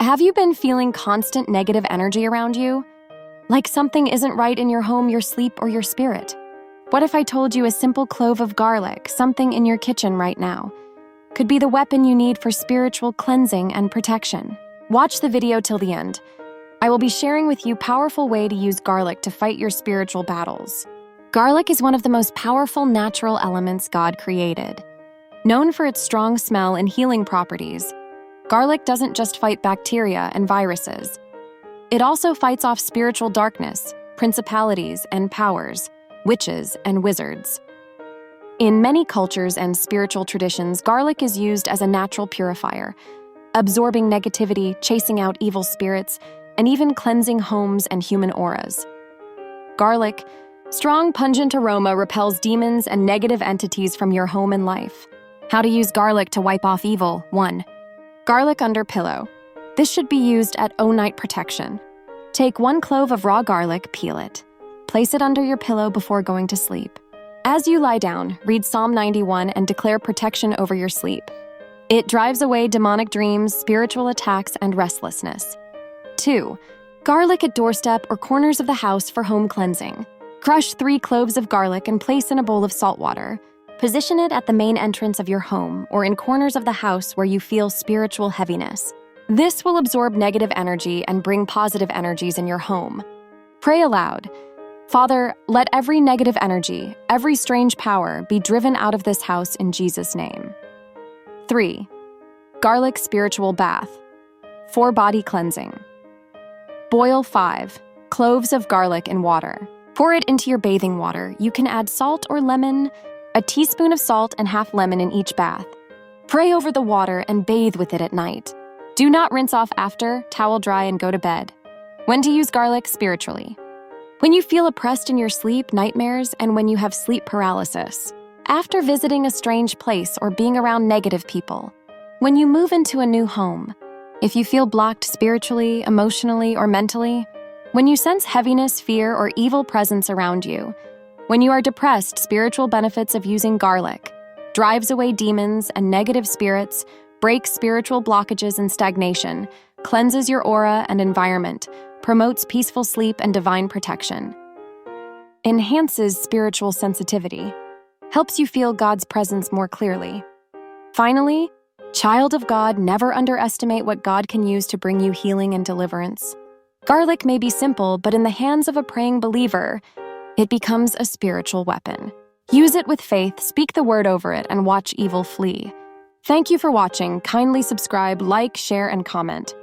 Have you been feeling constant negative energy around you? Like something isn't right in your home, your sleep, or your spirit? What if I told you a simple clove of garlic, something in your kitchen right now, could be the weapon you need for spiritual cleansing and protection? Watch the video till the end. I will be sharing with you a powerful way to use garlic to fight your spiritual battles. Garlic is one of the most powerful natural elements God created. Known for its strong smell and healing properties, garlic doesn't just fight bacteria and viruses. It also fights off spiritual darkness, principalities and powers, witches and wizards. In many cultures and spiritual traditions, garlic is used as a natural purifier, absorbing negativity, chasing out evil spirits, and even cleansing homes and human auras. Garlic, strong, pungent aroma repels demons and negative entities from your home and life. How to use garlic to wipe off evil. 1. Garlic under pillow. This should be used at night protection. Take 1 clove of raw garlic, peel it. Place it under your pillow before going to sleep. As you lie down, read Psalm 91 and declare protection over your sleep. It drives away demonic dreams, spiritual attacks, and restlessness. 2. Garlic at doorstep or corners of the house for home cleansing. Crush 3 cloves of garlic and place in a bowl of salt water. Position it at the main entrance of your home or in corners of the house where you feel spiritual heaviness. This will absorb negative energy and bring positive energies in your home. Pray aloud. Father, let every negative energy, every strange power be driven out of this house in Jesus' name. 3. Garlic spiritual bath. For body cleansing. Boil 5 cloves of garlic in water. Pour it into your bathing water. You can add salt or lemon, a teaspoon of salt and half lemon in each bath. Pray over the water and bathe with it at night. Do not rinse off after, towel dry, and go to bed. When to use garlic spiritually. When you feel oppressed in your sleep, nightmares, and when you have sleep paralysis. After visiting a strange place or being around negative people. When you move into a new home. If you feel blocked spiritually, emotionally, or mentally. When you sense heaviness, fear, or evil presence around you. When you are depressed, spiritual benefits of using garlic. Drives away demons and negative spirits, breaks spiritual blockages and stagnation, cleanses your aura and environment, promotes peaceful sleep and divine protection. Enhances spiritual sensitivity. Helps you feel God's presence more clearly. Finally, child of God, never underestimate what God can use to bring you healing and deliverance. Garlic may be simple, but in the hands of a praying believer, it becomes a spiritual weapon. Use it with faith, speak the word over it, and watch evil flee. Thank you for watching. Kindly subscribe, like, share, and comment.